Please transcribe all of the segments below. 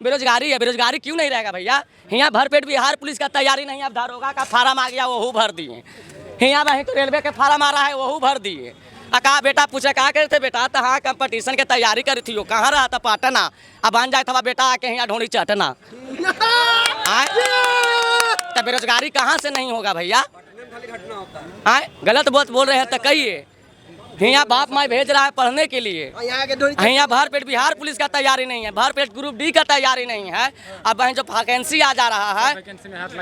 बेरोजगारी है। बेरोजगारी क्यों नहीं रहेगा भैया? यहाँ भरपेट बिहार पुलिस का तैयारी नहीं है। अब दारोगा का फार्म आ गया, वही भर दिए। यहाँ वहीं तो रेलवे के फार्म आ रहा है, वही भर दिए। कहा बेटा पूछे कहा करे थे बेटा तो हाँ कंपटीशन के तैयारी करी थी। कहाँ रहा था? पाटना। अब बन जाए था बेटा आके यहाँ ढोड़ी चटना। तो बेरोजगारी कहाँ से नहीं होगा भैया? गलत बात बोल रहे हैं तो कहिए। यहाँ बाप माई भेज रहा है पढ़ने के लिए। यहाँ भरपेट बिहार पुलिस का तैयारी नहीं है, भरपेट ग्रुप डी का तैयारी नहीं है। अब वहीं जो वैकेंसी आ जा रहा है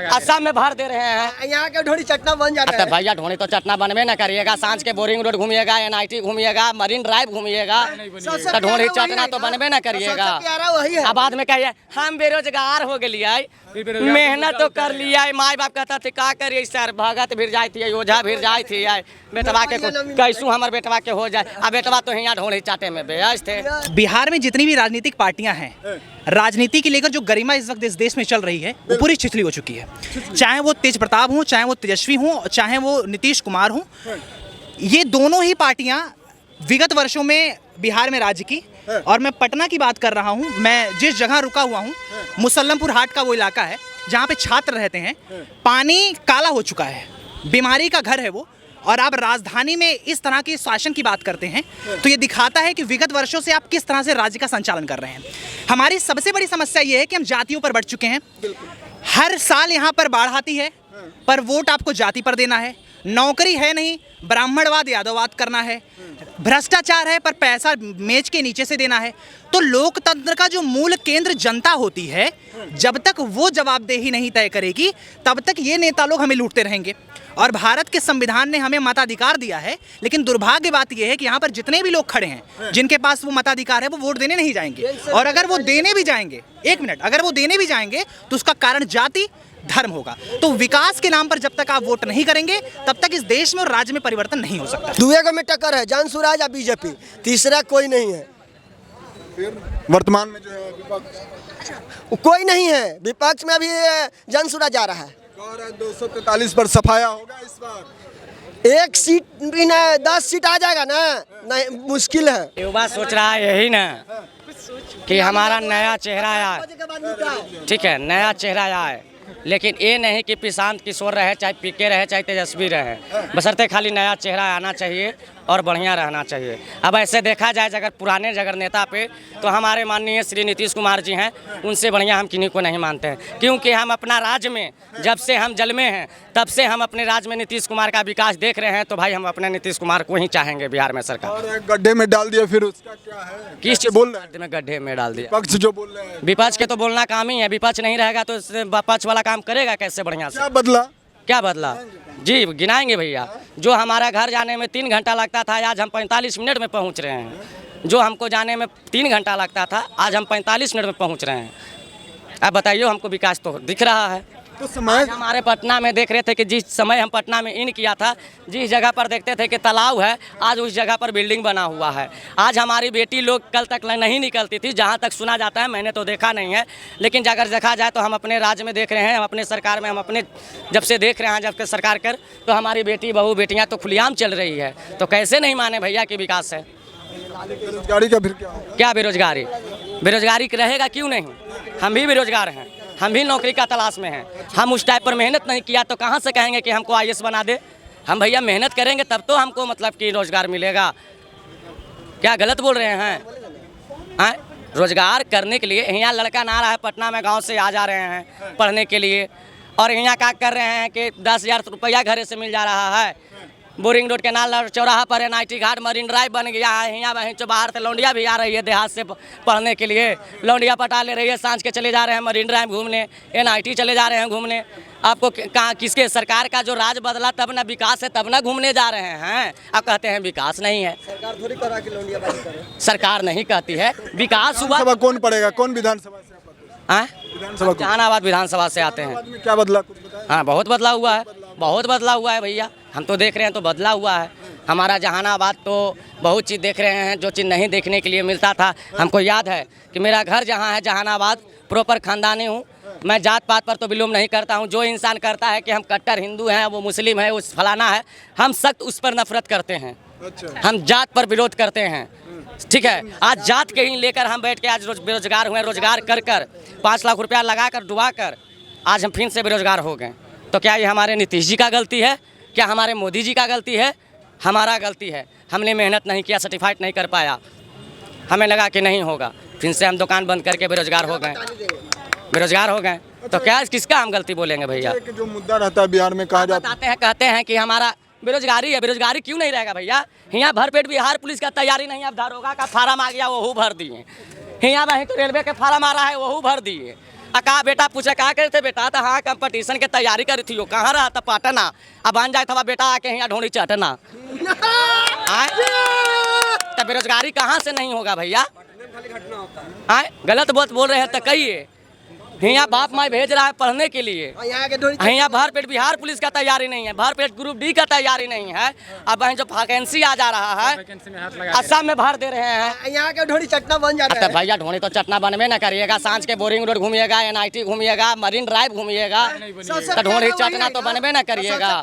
असम में भर दे रहे हैं। यहाँ के ढोड़ी चटना बन जाता है। भैया ढोड़ी तो चटना बनवे न करिएगा। सांझ के बोरिंग रोड घूमिएगा, NIT घूमिएगा, मरीन ड्राइव घूमिएगा, तो ढोड़ी चटना तो बनवे न करिएगा। अब बाद में कहिए हम बेरोजगार हो गए, मेहनत तो कर लिया। माई बाप कहता थे का करिए सर, भगत भिर जाए थी, ओझा भिर जाए थी, बेटवा के कैसू हमारे बेटवा के हो जाए। अब बेटवा तो यहाँ ढोड़ी चाटे में बेच थे। बिहार में जितनी भी राजनीतिक पार्टियां हैं, राजनीति की लेकर जो गरिमा इस वक्त इस देश में चल रही है वो पूरी छिछली हो चुकी है। चाहे वो तेज प्रताप हो, चाहे वो तेजस्वी हो, चाहे वो नीतीश कुमार हो, ये दोनों ही पार्टियां विगत वर्षों में बिहार में राज्य की। और मैं पटना की बात कर रहा हूं। मैं जिस जगह रुका हुआ हूं, मुसल्लमपुर हाट का वो इलाका है जहां पे छात्र रहते हैं। पानी काला हो चुका है, बीमारी का घर है वो। और आप राजधानी में इस तरह के शासन की बात करते हैं तो ये दिखाता है कि विगत वर्षों से आप किस तरह से राज्य का संचालन कर रहे हैं। हमारी सबसे बड़ी समस्या ये है कि हम जातियों पर बढ़ चुके हैं। हर साल यहाँ पर बाढ़ आती है, पर वोट आपको जाति पर देना है। नौकरी है नहीं, ब्राह्मणवाद यादववाद करना है। भ्रष्टाचार है, पर पैसा मेज के नीचे से देना है। तो लोकतंत्र का जो मूल केंद्र जनता होती है, जब तक वो जवाबदेही नहीं तय करेगी तब तक ये नेता लोग हमें लूटते रहेंगे। और भारत के संविधान ने हमें मताधिकार दिया है, लेकिन दुर्भाग्य बात यह है कि यहाँ पर जितने भी लोग खड़े हैं जिनके पास वो मताधिकार है, वो वोट देने नहीं जाएंगे। और अगर वो देने भी जाएंगे, एक मिनट, अगर वो देने भी जाएंगे तो उसका कारण जाति धर्म होगा। तो विकास के नाम पर जब तक आप वोट नहीं करेंगे तब तक इस देश में और राज्य में परिवर्तन नहीं हो सकता। दुए में टक्कर है, जनसुराज या बीजेपी, तीसरा कोई नहीं है। फिर वर्तमान में जो है विपक्ष कोई नहीं है। विपक्ष में अभी जनसुराज जा रहा है। 243 पर सफाया होगा इस बार। एक सीट भी ना, 10 सीट आ जाएगा ना, नहीं मुश्किल है। युवा सोच रहा है यही ना कि हमारा नया चेहरा आए। ठीक है, नया चेहरा आए, लेकिन ये नहीं कि प्रशांत किशोर रहे, चाहे PK रहे, चाहे तेजस्वी रहे, बशर्ते खाली नया चेहरा आना चाहिए और बढ़िया रहना चाहिए। अब ऐसे देखा जाए अगर पुराने जगह नेता पे तो हमारे माननीय श्री नीतीश कुमार जी हैं, उनसे बढ़िया हम किन्हीं को नहीं मानते हैं। क्योंकि हम अपना राज्य में जब से हम जन्मे हैं तब से हम अपने राज्य में नीतीश कुमार का विकास देख रहे हैं, तो भाई हम अपने नीतीश कुमार को ही चाहेंगे बिहार में सरकार। और गड्ढे में डाल दिया, फिर उसका क्या है? किस चीज बोल रहे हैं? गड्ढे में डाल दिया। विपक्ष जो बोल रहे हैं, विपक्ष के तो बोलना काम ही है। विपक्ष नहीं रहेगा तो विपक्ष वाला काम करेगा कैसे बढ़िया से? क्या बदला? क्या बदला जी? गिनाएंगे भैया। जो हमारा घर जाने में 3 घंटा लगता था, आज हम 45 मिनट में पहुंच रहे हैं। जो हमको जाने में 3 घंटा लगता था, आज हम 45 मिनट में पहुंच रहे हैं। अब बताइए, हमको विकास तो दिख रहा है। तो समाज हमारे पटना में देख रहे थे कि जिस समय हम पटना में इन किया था, जिस जगह पर देखते थे कि तालाब है, आज उस जगह पर बिल्डिंग बना हुआ है। आज हमारी बेटी लोग कल तक नहीं निकलती थी, जहाँ तक सुना जाता है, मैंने तो देखा नहीं है, लेकिन अगर देखा जाए तो हम अपने राज्य में देख रहे हैं, हम अपने सरकार में, हम अपने जब से देख रहे हैं जब के सरकार कर, तो हमारी बेटी बहू बेटियाँ तो खुलेआम चल रही है। तो कैसे नहीं माने भैया कि विकास है? बेरोजगारी का फिर क्या? बेरोजगारी? बेरोजगारी रहेगा क्यों नहीं? हम भी बेरोजगार हैं, हम भी नौकरी का तलाश में हैं। हम उस टाइप पर मेहनत नहीं किया तो कहाँ से कहेंगे कि हमको IAS बना दे? हम भैया मेहनत करेंगे तब तो हमको मतलब कि रोजगार मिलेगा। क्या गलत बोल रहे हैं? रोजगार करने के लिए यहाँ लड़का ना रहा है, पटना में गांव से आ जा रहे हैं पढ़ने के लिए, और यहाँ क्या कर रहे हैं कि 10,000 रुपया घरे से मिल जा रहा है। बोरिंग रोड के नाल चौराहा पर NIT घाट, मरीन ड्राइव बन गया है। यहाँ वहीं जो बाहर से लौंडिया भी आ रही है देहात से पढ़ने के लिए, लौंडिया पटा ले रही है, सांझ के चले जा रहे हैं मरीन ड्राइव घूमने, NIT चले जा रहे हैं घूमने। आपको कहाँ किसके सरकार का जो राज बदला तब ना विकास है, तब ना घूमने जा रहे हैं। आप कहते हैं विकास नहीं है। सरकार थोड़ी करा के लौंडिया बाजी करे। सरकार नहीं कहती है विकास हुआ। कौन पड़ेगा? कौन विधानसभा से? जहानाबाद विधानसभा से आते हैं। क्या बदला? कुछ बताएं। हाँ, बहुत बदला हुआ है, बहुत बदला हुआ है भैया। हम तो देख रहे हैं तो बदला हुआ है। हमारा जहानाबाद तो बहुत चीज़ देख रहे हैं जो चीज़ नहीं देखने के लिए मिलता था। हमको याद है कि मेरा घर जहाँ है जहानाबाद, प्रॉपर खानदानी हूँ मैं। जात पात पर तो बिलोम नहीं करता हूँ। जो इंसान करता है कि हम कट्टर हिंदू हैं, वो मुस्लिम है, उस फलाना है, हम सख्त उस पर नफरत करते हैं। हम जात पर विरोध करते हैं। ठीक है, आज जात के ही लेकर हम बैठ के आज बेरोजगार हुए, रोजगार कर 5 लाख रुपया लगा कर डुबा कर आज हम फिर से बेरोजगार हो गए। तो क्या ये हमारे नीतीश जी का गलती है? क्या हमारे मोदी जी का गलती है? हमारा गलती है। हमने मेहनत नहीं किया, सर्टिफाइड नहीं कर पाया, हमें लगा कि नहीं होगा, फिर से हम दुकान बंद करके बेरोजगार हो गए। तो क्या किसका हम गलती बोलेंगे भैया? जो मुद्दा रहता है बिहार में कहा जाता बताते हैं, कहते हैं कि हमारा बेरोजगारी है। बेरोजगारी क्यों नहीं रहेगा भैया? यहाँ भरपेट बिहार पुलिस का तैयारी नहीं है, अब दारोगा का फार्म आ गया वही भर दिए। यहाँ वहीं तो रेलवे के फार्म आ रहा है वही भर दिए। कहा बेटा पूछे कहा करे थे बेटा? तो हाँ कंपटीशन के तैयारी करी थी, कहाँ रहा था? पाटना। अब बन जाए था बेटा आके यहाँ ढोड़ी चटना। तो बेरोजगारी कहाँ से नहीं होगा भैया? गलत बात बोल रहे हैं तो कहिए। यहाँ बाप माई भेज रहा है पढ़ने के लिए, यहाँ भरपेट बिहार पुलिस का तैयारी नहीं है, भरपेट ग्रुप डी का तैयारी नहीं है। अब जो वैकेंसी आ जा रहा है असम में भर दे रहे हैं, यहाँ के ढोड़ी चटना बन जाता है। भैया ढोड़ी तो चटना बनवे ना करिएगा। सांझ के बोरिंग रोड घूमिएगा, NIT घूमिएगा, मरीन ड्राइव घूमिएगा, तो ढोड़ी चटना तो बनवे ना करिएगा।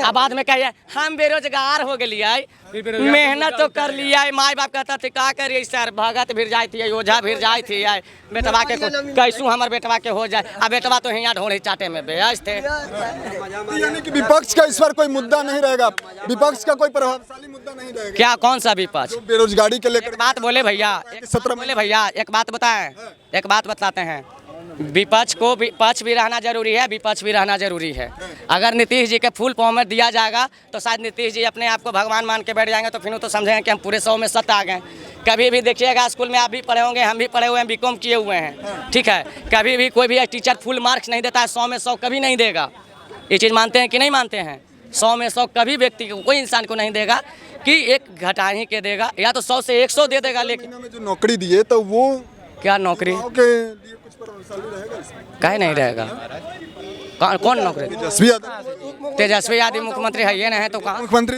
अब बाद में कहिए हम बेरोजगार हो गए, मेहनत तो कर लिया। माई बाप कहता थे का करिए सर, भगत भिर जाए थी, ओझा भिर जाए थी, बेटवा के कैसू हमारे बेटवा के हो जाए। अब बेटवा तो यहाँ ढोड़ी चाटे में बेच थे। यानी कि विपक्ष का इस बार कोई मुद्दा नहीं रहेगा, विपक्ष का कोई प्रभावशाली मुद्दा नहीं रहेगा। क्या कौन सा विपक्ष? बेरोजगारी के लेकर बात बोले भैया, एक बात बताएं, एक बात बताते हैं। विपक्ष को पक्ष भी रहना जरूरी है, विपक्ष भी रहना जरूरी है। अगर नीतीश जी के फुल फॉर्म में दिया जाएगा तो शायद नीतीश जी अपने आप को भगवान मान के बैठ जाएंगे, तो फिर तो समझेंगे कि हम पूरे 100 में 7 आ गए। कभी भी देखिएगा स्कूल में आप भी पढ़े होंगे, हम भी पढ़े हुए हैं, BCom किए हुए हैं, ठीक है। कभी भी कोई भी टीचर फुल मार्क्स नहीं देता है, 100 में 100 कभी नहीं देगा। ये चीज़ मानते हैं कि नहीं मानते हैं? 100 में 100 कभी व्यक्ति को, कोई इंसान को नहीं देगा कि एक घटा ही के देगा, या तो 100 से 100 दे देगा। लेकिन जो नौकरी दिए तो वो क्या नौकरी काहे नहीं रहेगा? कौन नौकरी? तेजस्वी यादव मुख्यमंत्री है ये नहीं तो कहाँ मुख्यमंत्री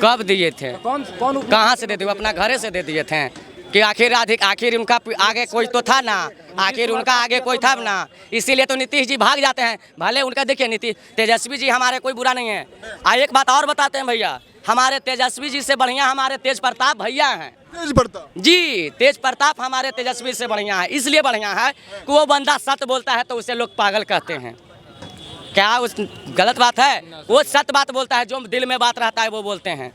कब दिए थे? कहाँ से दे दिए? अपना घरे से दे दिए थे कि आखिर उनका आगे कोई तो था ना, आखिर उनका आगे कोई था ना, इसीलिए तो नीतीश जी भाग जाते हैं। भले उनका देखिए नीतीश तेजस्वी जी हमारे कोई बुरा नहीं है। एक बात और बताते हैं भैया, हमारे तेजस्वी जी से बढ़िया हमारे तेज प्रताप भैया हैं। तेज प्रताप जी, तेज प्रताप हमारे तेजस्वी से बढ़िया है। इसलिए बढ़िया है कि वो बंदा सत्य बोलता है तो उसे लोग पागल कहते हैं। क्या उस गलत बात है? वो सत्य बात बोलता है, जो दिल में बात रहता है वो बोलते हैं।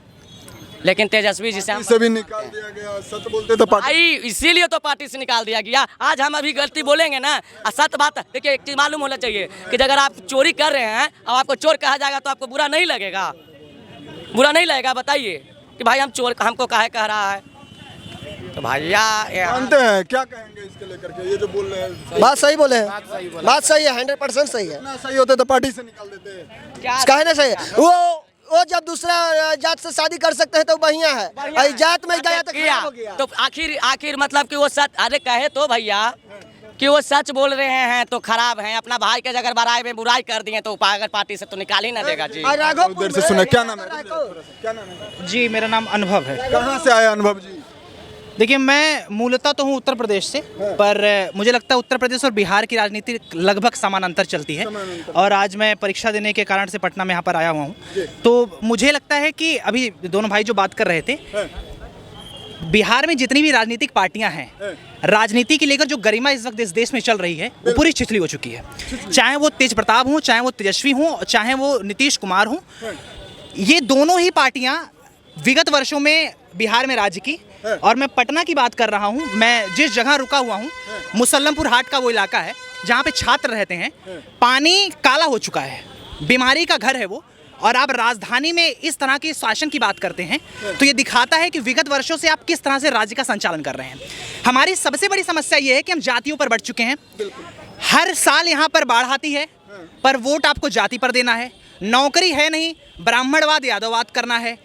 लेकिन तेजस्वी जी से भी निकाल दिया गया, सत्य बोलते तो पार्टी, इसीलिए तो पार्टी से निकाल दिया गया। आज हम अभी गलती बोलेंगे ना, सत्य बात देखिए, एक चीज मालूम होना चाहिए कि अगर आप चोरी कर रहे हैं और आपको चोर कहा जाएगा तो आपको बुरा नहीं लगेगा? बुरा नहीं लगेगा? बताइए कि भाई हम चोर, हमको काहे कह रहा है? तो भैया जानते हैं क्या कहेंगे इसके लेकर के? ये जो बोल रहे हैं बात सही बोले हैं, बात सही है, 100% सही है। ना सही होते तो पार्टी से निकाल देते। क्या ना सही है? वो जब दूसरा जात से शादी कर सकते हैं तो बढ़िया है, जात में गया तो खराब हो गया। तो आखिर मतलब कि वो सच, अरे कहे तो भैया कि वो सच बोल रहे हैं तो खराब हैं। अपना भाई के अगर बराई में बुराई कर दिए तो पागल पार्टी से तो निकाल ही ना देगा जी। उधर से सुना, क्या नाम है? क्या नाम है जी? मेरा नाम अनुभव है। कहाँ से आया अनुभव जी? देखिए, मैं मूलतः तो हूँ उत्तर प्रदेश से, पर मुझे लगता है उत्तर प्रदेश और बिहार की राजनीति लगभग समानांतर चलती है। और आज मैं परीक्षा देने के कारण से पटना में यहाँ पर आया हुआ हूँ। तो मुझे लगता है कि अभी दोनों भाई जो बात कर रहे थे, बिहार में जितनी भी राजनीतिक पार्टियां हैं, राजनीति की लेकर जो गरिमा इस वक्त इस देश में चल रही है वो पूरी छिछली हो चुकी है। चाहे वो तेज प्रताप हों, चाहे वो तेजस्वी हों, चाहे वो नीतीश कुमार हों, ये दोनों ही पार्टियां विगत वर्षों में बिहार में राज्य की। और मैं पटना की बात कर रहा हूं। मैं जिस जगह रुका हुआ हूं, मुसल्लमपुर हाट का वो इलाका है जहां पे छात्र रहते हैं। पानी काला हो चुका है, बीमारी का घर है वो। और आप राजधानी में इस तरह के शासन की बात करते हैं तो ये दिखाता है कि विगत वर्षों से आप किस तरह से राज्य का संचालन कर रहे हैं। हमारी सबसे बड़ी समस्या ये है कि हम जातियों पर बढ़ चुके हैं। हर साल यहाँ पर बाढ़ आती है, पर वोट आपको जाति पर देना है। नौकरी है नहीं, ब्राह्मणवाद यादववाद करना है।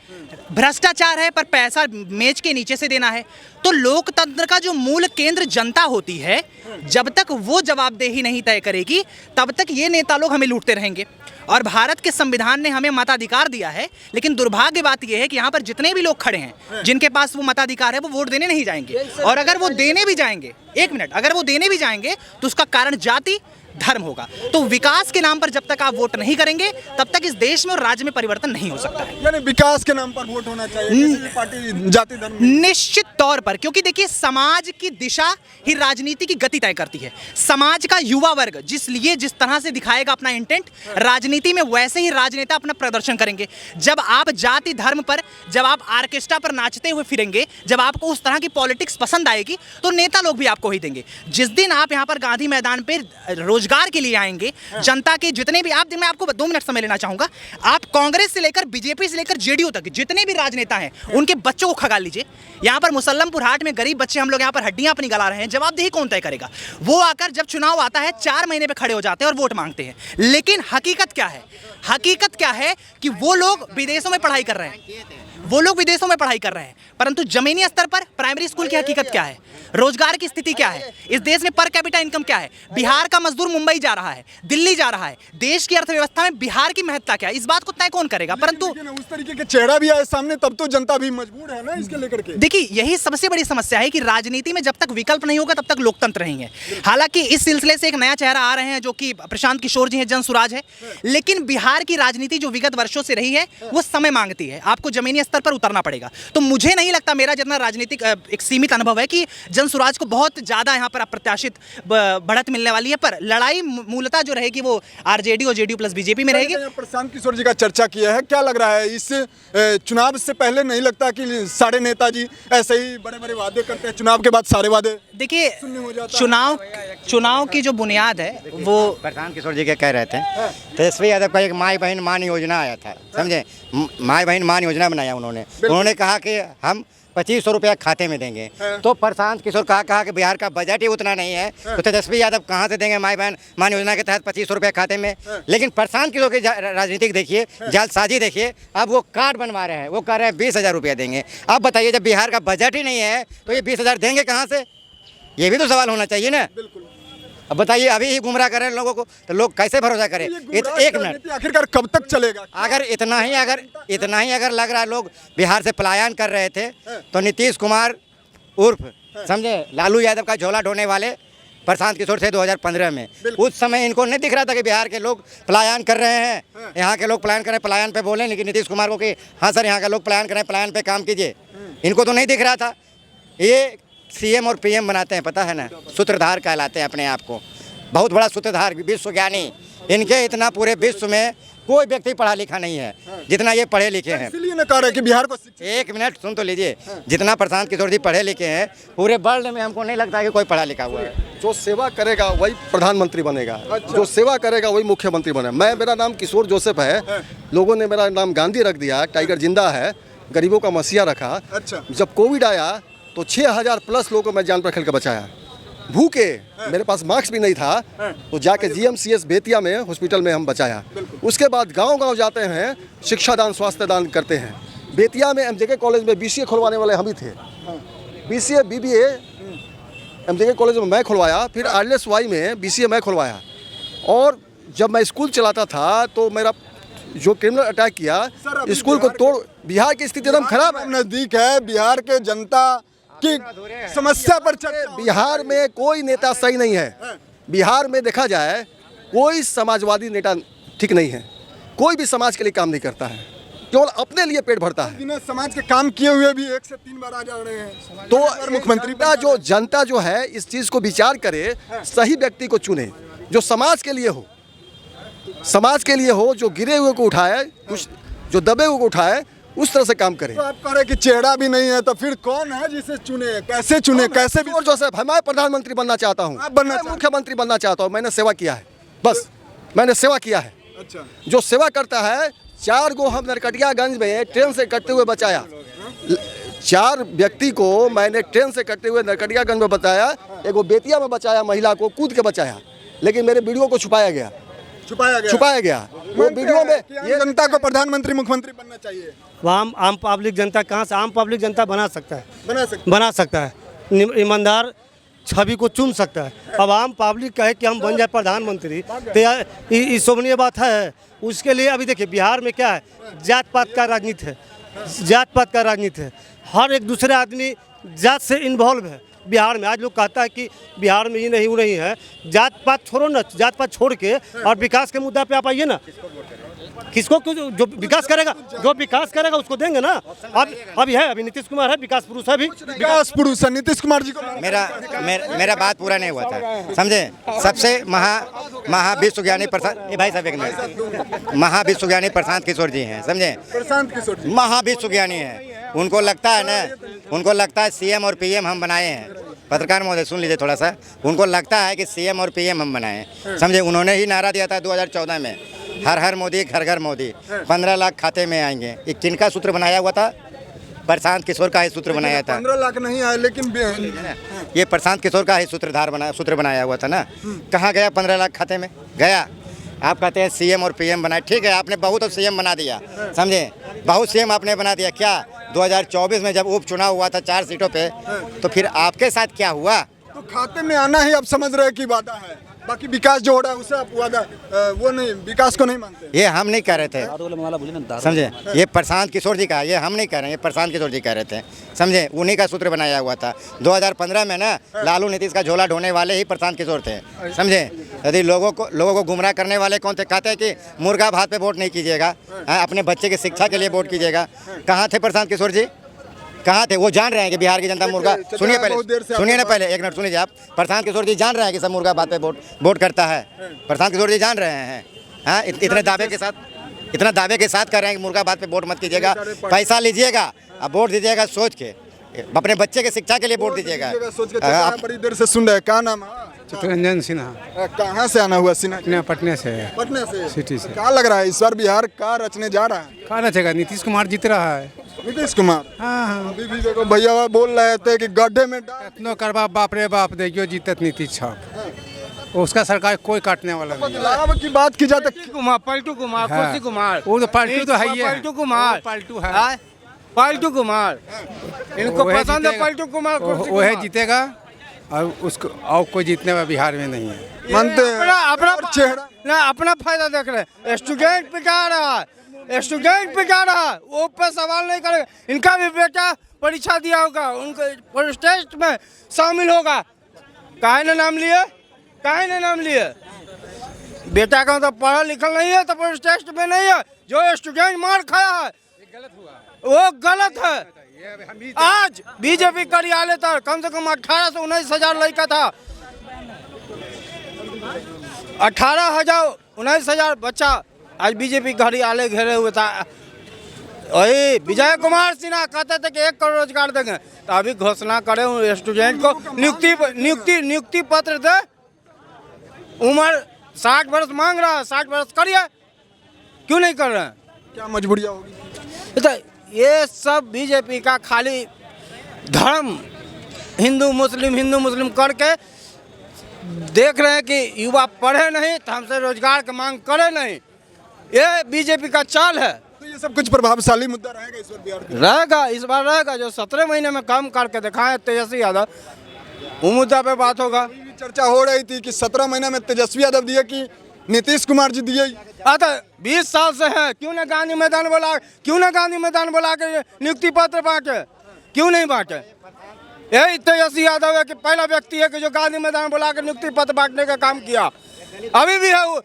भ्रष्टाचार है, पर पैसा मेज के नीचे से देना है। तो लोकतंत्र का जो मूल केंद्र जनता होती है, जब तक वो जवाबदेही नहीं तय करेगी तब तक ये नेता लोग हमें लूटते रहेंगे। और भारत के संविधान ने हमें मताधिकार दिया है, लेकिन दुर्भाग्य बात यह है कि यहाँ पर जितने भी लोग खड़े हैं जिनके पास वो मताधिकार है, वो वोट देने नहीं जाएंगे। और अगर वो देने भी जाएंगे, एक मिनट, अगर वो देने भी जाएंगे तो उसका कारण जाति, धर्म होगा। तो विकास के नाम पर जब तक आप वोट नहीं करेंगे तब तक इस देश में और राज्य में परिवर्तन नहीं हो सकता है। यानी विकास के नाम पर वोट होना चाहिए किसी भी पार्टी जाति धर्म में। निश्चित तौर पर, क्योंकि देखिए समाज की दिशा ही राजनीति की गति तय करती है। समाज का युवा वर्ग जिस तरह से दिखाएगा अपना इंटेंट, राजनीति में वैसे ही राजनेता अपना प्रदर्शन करेंगे। जब आप जाति धर्म पर, जब आप ऑर्केस्ट्रा पर नाचते हुए फिरेंगे, जब आपको उस तरह की पॉलिटिक्स पसंद आएगी तो नेता लोग भी आपको ही देंगे। जिस दिन आप यहाँ पर गांधी मैदान पे रोजगार के लिए आएंगे, जनता के जितने भी मैं आपको 2 मिनट समय लेना चाहूंगा। आप कांग्रेस से लेकर बीजेपी से लेकर जेडीयू तक जितने भी राजनेता हैं उनके बच्चों को खंगाल लीजिए। यहाँ पर मुसल्लमपुर हाट में गरीब बच्चे हम लोग यहाँ पर हड्डियां अपनी गला रहे हैं, जवाबदेही कौन तय करेगा? वो आकर जब चुनाव आता है 4 महीने पे खड़े हो जाते हैं और वोट मांगते हैं। लेकिन हकीकत क्या है? हकीकत क्या है कि वो लोग विदेशों में पढ़ाई कर रहे हैं, परंतु जमीनी स्तर पर प्राइमरी स्कूल की हकीकत क्या है? रोजगार की स्थिति क्या है? इस देश में पर कैपिटा इनकम क्या है? बिहार का मजदूर मुंबई जा रहा है, दिल्ली जा रहा है। देश की अर्थव्यवस्था में बिहार की महत्ता क्या है? इस बात को तय कौन करेगा? परंतु उस तरीके के चेहरा भी आए सामने तब तो जनता भी मजबूर है ना इसके लेकर के। देखिए, यही सबसे बड़ी समस्या है कि राजनीति में जब तक विकल्प नहीं होगा तब तक लोकतंत्र नहीं है। हालांकि इस सिलसिले से एक नया चेहरा आ रहे हैं जो कि प्रशांत किशोर जी हैं, जनसुराज है। लेकिन बिहार की राजनीति जो विगत वर्षों से रही है वो समय मांगती है, आपको जमीनी स्तर पर उतरना पड़ेगा। तो मुझे नहीं लगता, मेरा जितना राजनीतिक एक सीमित अनुभव है, कि जनसुराज को बहुत ज्यादा यहाँ पर अप्रत्याशित बढ़त मिलने वाली है। पर लड़ाई मूलतः जो रहेगी वो आरजेडी और जेडीयू प्लस बीजेपी में रहेगी। प्रशांत किशोर जी का चर्चा किया है, क्या लग रहा है इस चुनाव से पहले नहीं लगता कि सारे नेताजी ऐसे ही बड़े बड़े वादे करते हैं, चुनाव के बाद सारे वादे? देखिए, चुनाव की जो बुनियाद है वो प्रशांत किशोर जी के कह रहे थे। तेजस्वी यादव का एक माई बहन मान योजना आया था, समझे? माई बहन मान योजना बनाया उन्होंने कहा कि हम 2500 रुपया खाते में देंगे। तो प्रशांत किशोर कहा कि बिहार का बजट ही उतना नहीं है, तो तेजस्वी यादव कहाँ से देंगे माई बहन मान योजना के तहत 2500 रुपया खाते में? लेकिन प्रशांत किशोर की राजनीतिक देखिए, जालसाजी देखिए। अब वो कार्ड बनवा रहे हैं, वो कह रहे हैं 20,000 रुपया देंगे। अब बताइए, जब बिहार का बजट ही नहीं है तो ये 20,000 देंगे कहाँ से? ये भी तो सवाल होना चाहिए ना। अब बताइए, अभी ही गुमराह कर रहे हैं लोगों को, तो लोग कैसे भरोसा करें? एक मिनट, आखिरकार कब तक चलेगा? अगर इतना ही अगर लग रहा है लोग बिहार से पलायन कर रहे थे, तो नीतीश कुमार उर्फ समझे लालू यादव का झोला ढोने वाले प्रशांत किशोर थे 2015 में। उस समय इनको नहीं दिख रहा था कि बिहार के लोग पलायन कर रहे हैं, यहाँ के लोग पलायन कर रहे हैं। पलायन पे बोले लेकिन नीतीश कुमार को कि हाँ सर यहाँ के लोग पलायन कर रहे हैं, पलायन पे काम कीजिए। इनको तो नहीं दिख रहा था। ये सीएम और पीएम बनाते हैं, पता है ना, सूत्रधार कहलाते हैं अपने आप को, बहुत बड़ा सूत्रधार, विश्व ज्ञानी। इनके इतना पूरे विश्व में कोई व्यक्ति पढ़ा लिखा नहीं है जितना ये पढ़े लिखे हैं। इसलिए न कह रहे कि बिहार को एक मिनट सुन तो लीजिए, जितना प्रशांत किशोर जी पढ़े लिखे हैं पूरे वर्ल्ड में हमको नहीं लगता कि कोई पढ़ा लिखा हुआ है। जो सेवा करेगा वही प्रधानमंत्री बनेगा। जो सेवा करेगा वही मुख्यमंत्री बनेगा। मेरा नाम किशोर जोसेफ है, लोगों ने मेरा नाम गांधी रख दिया, टाइगर जिंदा है, गरीबों का मसीहा रखा। अच्छा। जब कोविड आया तो 6000 प्लस लोगों को मैं जान पर खेल कर बचाया। भूखे, मेरे पास मास्क भी नहीं था, तो जाके GMCS बेतिया में हॉस्पिटल में हम बचाया। उसके बाद गांव-गांव जाते हैं, शिक्षा दान, स्वास्थ्य दान करते हैं। बेतिया में MJK कॉलेज में BCA खुलवाने वाले हम ही थे। BCA BBA MJK कॉलेज में मैं खुलवाया, फिर RLSY में BCA मैं खुलवाया। और जब मैं स्कूल चलाता था तो मेरा जो क्रिमिनल अटैक किया, स्कूल को तोड़, बिहार की स्थिति एकदम खराब है। नजदीक है, बिहार के जनता की समस्या पर चर्चा। बिहार में कोई नेता सही नहीं है। बिहार में देखा जाए कोई समाजवादी नेता ठीक नहीं है, कोई भी समाज के लिए काम नहीं करता है, केवल अपने लिए पेट भरता है। बिना समाज के काम किए हुए भी 1 से 3 बार आ जा रहे हैं। तो मुख्यमंत्री का जो जनता जो है इस चीज़ को विचार करे, सही व्यक्ति को चुने जो समाज के लिए हो, जो गिरे हुए को उठाए, कुछ जो दबे हुए को उठाए, उस तरह से काम करें। तो आप कह रहे कि चेहरा भी नहीं है, तो फिर कौन है जिसे चुने? कैसे चुने? कैसे भी? और जोसेफ, मैं प्रधानमंत्री बनना चाहता हूँ, मैं मुख्यमंत्री बनना चाहता हूँ। मैंने सेवा किया है, बस मैंने सेवा किया है। अच्छा। जो सेवा करता है, 4 को हम नरकटियागंज में ट्रेन से कटते हुए बचाया। 4 व्यक्ति को मैंने ट्रेन से कटते हुए नरकटियागंज में बचाया। एगो बेतिया में बचाया, महिला को कूद के बचाया, लेकिन मेरे वीडियो को छुपाया गया। वो वीडियो में ये जनता को प्रधानमंत्री मुख्यमंत्री बनना चाहिए। वहाँ आम पब्लिक जनता कहाँ से? आम पब्लिक जनता बना सकता है, बना सकता है, ईमानदार छवि को चुन सकता है। अब आम पब्लिक कहे कि हम बन जाए प्रधानमंत्री, तो ये शोभनीय बात है। उसके लिए अभी देखिए बिहार में क्या है, जात पात का राजनीति है, हर एक दूसरे आदमी जात से इन्वॉल्व है। बिहार में। आज लोग कहता है कि बिहार में ये नहीं वो नहीं है, जात पात छोड़ो ना, जात पात छोड़ के और विकास के मुद्दा पे आप आइए ना। किसको जो विकास करेगा उसको देंगे ना। अभी है, अभी नीतीश कुमार है, विकास पुरुष है, अभी विकास पुरुष है नीतीश कुमार जी को। मेरा बात पूरा नहीं हुआ था, समझे। सबसे महाविश्व ज्ञानी प्रशांत, भाई साहब एक मिनट, महाविश्व ज्ञानी प्रशांत किशोर जी हैं, समझे। प्रशांत किशोर जी महाविश्व ज्ञानी है, उनको लगता है ना, उनको लगता है सीएम और पीएम हम बनाए हैं। पत्रकार महोदय सुन लीजिए थोड़ा सा, उनको लगता है कि सीएम और पीएम हम बनाए हैं, समझे। उन्होंने ही नारा दिया था 2014 में, हर हर मोदी घर घर मोदी, 15 लाख खाते में आएंगे। ये किनका सूत्र बनाया हुआ था? प्रशांत किशोर का ही सूत्र बनाया था। 15 लाख नहीं आए, लेकिन ये प्रशांत किशोर का ही सूत्र बनाया हुआ था ना। कहाँ गया 15 लाख खाते में? गया। आप कहते हैं सीएम और पीएम बनाए, ठीक है, आपने बहुत सीएम बना दिया, समझे, बहुत सीएम आपने बना दिया। क्या 2024 में जब उपचुनाव हुआ था 4 सीटों पे, तो फिर आपके साथ क्या हुआ? तो खाते में आना ही आप समझ रहे हैं कि वादा है, बाकी विकास जो हो रहा है उसे आप वादा वो नहीं, विकास को नहीं मानते। ये हम नहीं कह रहे थे, समझे। ये प्रशांत किशोर जी का, ये हम नहीं कह रहे हैं, ये प्रशांत किशोर जी कह रहे थे, समझे। उन्हीं का सूत्र बनाया हुआ था 2015 में ना। लालू नीतीश का झोला ढोने वाले ही प्रशांत किशोर थे, समझे। यदि लोगों को गुमराह करने वाले कौन थे? कहते हैं कि मुर्गा भात पे वोट नहीं कीजिएगा, अपने बच्चे की शिक्षा के लिए वोट कीजिएगा। कहाँ थे प्रशांत किशोर जी? कहाँ थे? वो जान रहे हैं कि बिहार की जनता मुर्गा, सुनिए ना पहले एक मिनट सुन लीजिए आप। प्रशांत किशोर जी जान रहे हैं कि सब मुर्गा बात पे वोट करता है। प्रशांत किशोर जी जान रहे हैं, हाँ, इतने दावे के साथ कर रहे हैं कि मुर्गा बात पे वोट मत कीजिएगा, पैसा लीजिएगा, अब वोट दीजिएगा सोच के, अपने बच्चे की शिक्षा के लिए वोट दीजिएगा। आप बड़ी देर से सुन रहे हैं, क्या नाम है? चित्तरंजन सिन्हा। कहाँ से आना हुआ सिन्हा? पटने से है। पटने से सिटी से। क्या लग रहा है इस बार बिहार का रचने जा रहा है? कहा रचेगा? नीतीश कुमार जीत रहा है। नीतीश कुमार? हाँ। अभी भी देखो भैया बोल रहे थे कि गड्ढे में इतना करवा, बाप रे बाप, देखियो जीतत नीतीश छाप, उसका सरकार कोई काटने वाला नहीं। बदलाव की बात की जाए तो पलटू कुमार, हाँ। खुशी कुमार, वो तो पलटू तो है ही है। पलटू कुमार, पलटू है, पलटू कुमार, इनको पसंद है पलटू कुमार। वह जीतेगा, और उसको और कोई जीतने वाला बिहार में नहीं है। मानते अपना चेहरा ना, अपना फायदा देख रहे हैं। स्टूडेंट पिटा रहा है, स्टूडेंट पिटा रहा है, वो पे सवाल नहीं करेगा। इनका भी बेटा परीक्षा दिया होगा, उनको टेस्ट में शामिल होगा। काहे ने नाम लिए? काहे ने नाम लिए? बेटा का तो पढ़ा लिखा नहीं है, तो टेस्ट में नहीं है। जो स्टूडेंट मार खाया है वो गलत है। आज बीजेपी कार्यालय तक कम से कम 18 से 19,000 लड़का था, 18,000 19,000 बच्चा आज बीजेपी कार्यालय घेरे हुए था। वही विजय कुमार सिन्हा कहते थे कि 1 करोड़ रोजगार देंगे, तो अभी घोषणा करे स्टूडेंट को नियुक्ति पत्र दे। उम्र 60 वर्ष मांग रहा है, 60 वर्ष करिए, क्यों नहीं कर रहे हैं? क्या मजबूरियाँ होगी? तो ये सब बीजेपी का खाली धर्म हिंदू मुस्लिम करके देख रहे हैं कि युवा पढ़े नहीं तो हमसे रोजगार की मांग करे नहीं। ये बीजेपी का चाल है। तो ये सब कुछ प्रभावशाली मुद्दा रहेगा इस बार बिहार में? रहेगा, इस बार रहेगा। जो 17 महीने में काम करके दिखाए तेजस्वी यादव, वो मुद्दा पे बात होगा। चर्चा हो रही थी कि 17 महीने में तेजस्वी यादव दिए कि नीतीश कुमार जी दिए। 20 साल से है, क्यों ना गांधी मैदान बुला के नियुक्ति पत्र बांटे? क्यों नहीं बांटे? यही तेजस्वी यादव है कि पहला व्यक्ति है कि जो गांधी मैदान बुला के नियुक्ति पत्र बांटने का काम किया। अभी भी है वो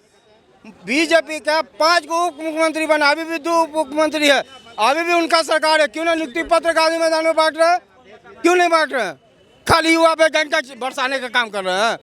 बीजेपी का 5 को उप मुख्यमंत्री बना, अभी भी 2 उप मुख्यमंत्री है, अभी भी उनका सरकार है। क्यों ना नियुक्ति पत्र गांधी मैदान में बांट रहे हैं? क्यों नहीं बांट रहे हैं? खाली युवा पे डंका बरसाने का काम कर रहे हैं।